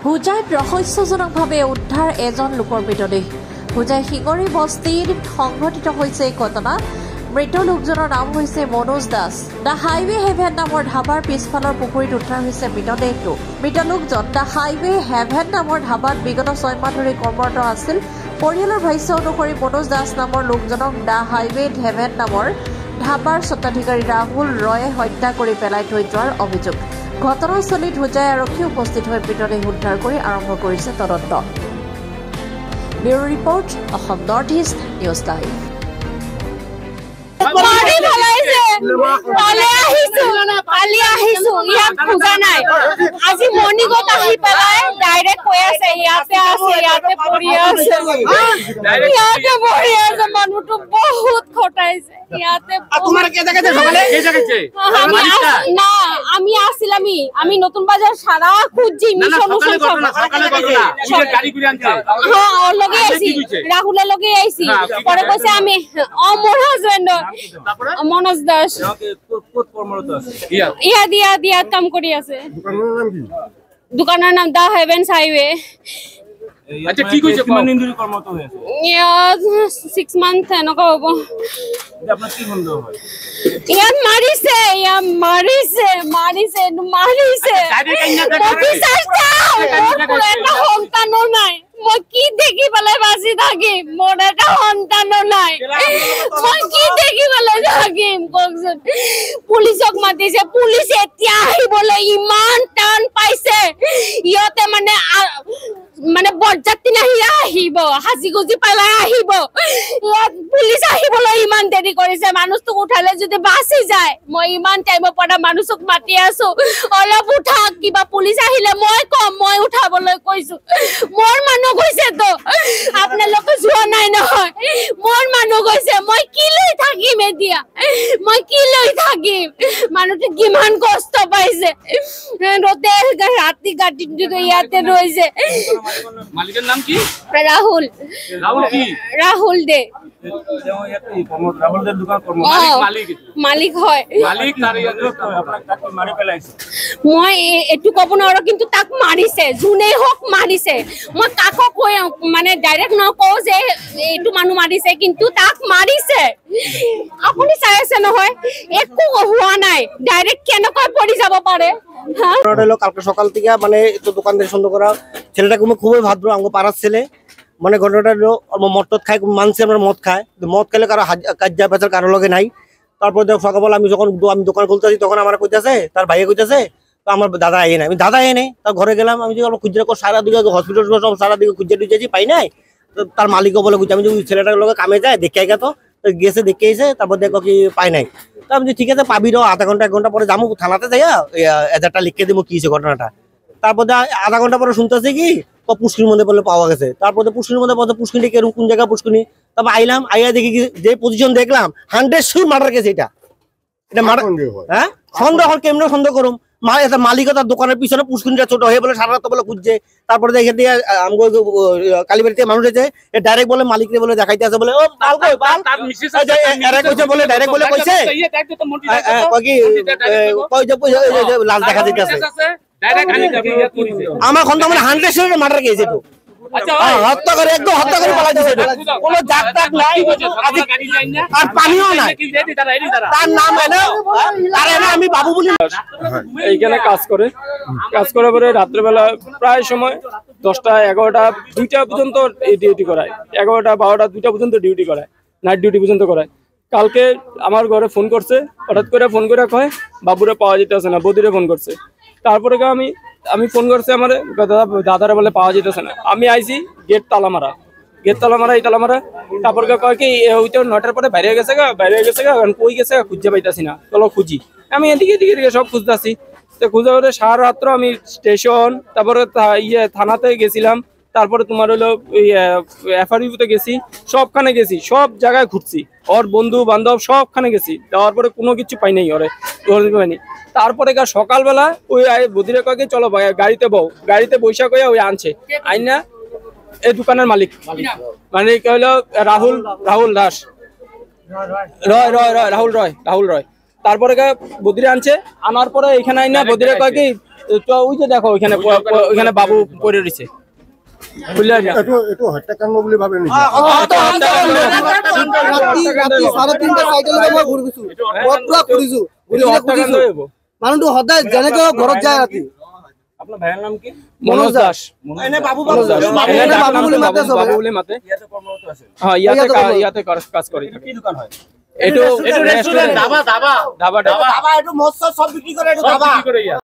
হোজাইত ৰহস্যজনকভাৱে উদ্ধাৰ এজন লোকৰ মৃতদেহ। হোজাই শিঙৰি বস্তিত সংঘটিত হৈছে এই ঘটনা। মৃত লোকজনৰ নাম হৈছে Manoj Das. The Highway Heaven নামৰ ধাবাৰ পিছফালৰ পুখুৰীত উদ্ধাৰ হৈছে মৃতদেহটো। মৃত লোকজন দ্য হাইৱে হেভেন নামৰ ধাবাত বিগত 6 মাহ ধৰি কৰ্মৰত আছিল। পৰিয়ালৰ ভাষ্য অনুসৰি মনোজ দাস নামৰ লোকজনক দ্য হাইৱে হেভেন নামৰ ধাবাৰ স্বত্বাধিকাৰী ৰাহুল ৰয়ে হত্যা কৰি পেলাই থৈ যোৱাৰ অভিযোগ। ঘটনাস্থলীত হোজাই আৰক্ষী উপস্থিত হৈ মৃতদেহ উদ্ধাৰ কৰি আৰম্ভ কৰিছে তদন্ত। Bureau report, Assam north east news live. আজি মৰ্ণিঙত আহি পেলাই ডাইৰেক্ট কৈ আছে ইয়াতে আছে, ইয়াতে পৰি আছে, ইয়াতে পৰি আছে। মানুহটো বহুত খটাইছে ইয়াতে। আমি আসছিলাম, আমি নতুন বাজার সারা খুঁজছি লগে আইছি, রাহুলের লগে আইছি। পরে কইছে আমি মোর হাজবেন্ড মনোজ দাস দিয়া কাম করি আছে। দোকানের নাম দা হেভেন হাইওয়ে। আচ্ছা কি কইছে কিমান দিন ধৰি কৰ্মৰত হৈ আছে? 6 মান্থ এনেকা হ'ব। আপোনাৰ কি সন্দেহ হয়? ইয়াত মাৰিছে সন্তানো নাই। মই কি দেখি পেলাই বাচি থাকিম? মোৰ এটা সন্তানো নাই, মই কি দেখি পেলাই থাকিম কওকচোন? পুলিচক মাতিছে, পুলিচ এতিয়া আহিবলৈ ইমান টান পাইছে। ইহঁতে মানে বৰযাত্ৰী নাহি আহিব, সাজি গুজি পেলাই আহিব। ইয়াত পুলিচ আহিবলৈ ইমান দেৰি কৰিছে। মানুহটোক উঠালে যদি বাচি যায়। মই ইমান টাইমৰ পৰা মানুহটোক মাতি আছো, অলপ উঠাক। কিবা পুলিচ আহিলে মই কম, মই উঠাবলৈ কৈছো। মোৰ মানুহ গৈছে তো, আপোনালোকে যোৱা নাই নহয়। মোৰ মানুহ গৈছে, মই কি লৈ থাকিম এতিয়া? মই কি লৈ থাকিম? মানুহটো কিমান কষ্ট পাইছে। ৰতে ৰাতি গাড়ীত ইয়াতে ৰৈছে। মালিকেৰ নাম কি? ৰাহুল। ৰাহুল দে। মালিক হয়। মই এটু কব নোৱাৰো, কিন্তু তাক মাৰিছে, যোনে হওক মাৰিছে। মই কাকো কৈ মানে ডাইৰেক্ট নকওঁ যে এইটো মানুহ মাৰিছে, কিন্তু তাক মাৰিছে। আপুনি চাই আছে নহয়, একো হোৱা নাই। ডাইৰেক্ট কেনেকৈ পৰি যাব পাৰে? কালকে সকাল থেকে মানে দোকান থেকে সন্দেহ করা ছেলেটাকে খুবই ভাদ্র আঙ্গ পাড়ার ছেলে। মানে ঘটনাটা হলো মদ টদ খায়, মানছে আমরা মদ খায়, মদ খেলে কারো কাজা পেঁচার কারো লগে নাই। তারপর সকালবেলা আমি যখন আমি দোকান খুলতেছি তখন আমার কইতেছে, তার ভাইয়ে কইতেছে তো আমার দাদা আইয়ে নাই। আমি দাদা আইয়ে নেই, তার ঘরে গেলাম। আমি যে খুঁজে সারা দিকে হসপিটাল সব সারা দিকে খুঁজে টুজেছি, পাই নাই। তো তার মালিকও বলে খুঁজে, আমি যে ছেলেটার লগে কামে যায় দেখে গেতো, গেছে দেখে এসে তারপর দেখো কি পাই নাই। তো আমি ঠিক আছে পাবি র, আধা ঘন্টা 1 ঘন্টা পরে যাবো থানাতে যাইয়া এজারটা লিখে দেবো কি হয়েছে ঘটনাটা। তারপর আধা ঘন্টা পরে শুনতেছি কি পুষ্কির মধ্যে বলে পাওয়া গেছে। তারপরে পুষ্কির মধ্যে বলতে পুষ্কিনি কেরম কোন জায়গা পুষ্কিনি। তারপর আইলাম, আইয়া দেখি যে পজিশন দেখলাম 100% মার্ডার কেস। এটা হ্যাঁ সন্দেহ হল, কেমন সন্দেহ করুম? মালিক তার দোকানের পিছনে পুষ্কিনিটা ছোট হয়ে বলে সারা রাত বলে খুঁজছে। তারপরে দেখে দিয়ে কালীবাড়িতে মানুষ আছে, ডাইরেক্ট বলে মালিকরে বলে দেখাইতে আছে বলে ও পাল কই পাল বলে ডাইরেক্ট বলে কইছে লাশ দেখা দিতেছে। আমার খন্দ মানে 100% মার্ডার কেস। এটা হত্যা করে একদম হত্যা করে পালাই দিয়েছে। কোনো জাত টাক নাই আর পানিও নাই। তার নাম আমি বাবু বলি। এইখানে কাজ করে পরে রাত্রেবেলা প্রায় সময় 10টা 11টা 2টা পর্যন্ত ডিউটি করায়, 11টা 12টা 2টা পর্যন্ত ডিউটি করায়, নাইট ডিউটি পর্যন্ত করায়। কালকে আমার ঘরে ফোন করছে, হঠাৎ করে ফোন করে কয় বাবুরে পাওয়া যেতেছে না, বদিরে ফোন করছে। তারপরে আমি ফোন করছি আমার দাদারা বলে পাওয়া যেতেছে না। আমি আইছি, গেট তালা মারা, এই তালা মারা। তারপর কয় কি ওই তো 9টার পরে বাইরে গেছে কই গেছে খুঁজে পাইতাছি না, চলো খুঁজি। আমি এদিকে সব খুঁজতেছি। তো খুঁজে করে সারা রাত্র আমি স্টেশন, তারপরে থানাতে গেছিলাম, তারপরে তোমার হলো এফআরইউতে গেছি, সবখানে গেছি, সব জায়গায় ঘুরছি, ওর বন্ধু বান্ধব সবখানে গেছি। যাওয়ার পরে কোনো কিছু পাই নাই, পাইনি। তারপরে সকালবেলা ওই বদিরে কয়ে চলো গাড়িতে গাড়িতে বৈশা কয়ে ওই আনছে আইনা এই দোকানের মালিক হলো রাহুল দাস, রাহুল রয়। তারপরে বদিরে আনছে, আনার পরে এখানে আইনা বদিরে কয়ে কি তো ওই যে দেখো ওইখানে বাবু পড়ে রয়েছে এইটো হত্যাকাণ্ড বুলি ভাবে নেকি? মানুহটো সদায় যেনেকে ঘৰত যায় ৰাতি। আপনার ভাইয়ের নাম কি? মনোজ দাস। এনে বাবু মনোজ দাস। এনে বাবু বুলি মাতে সবাই। বাবু বুলি মাতে। ইয়াতে কর্মরত আছে। হ্যাঁ, ইয়াতে কাজ করে থাকে। কি দোকান হয়? এটো রেস্টুরেন্ট, ধাবা। এইটো মৎস্য সব বিক্রি করে, এইটো সব ধাবা বিক্রি করে ইয়া।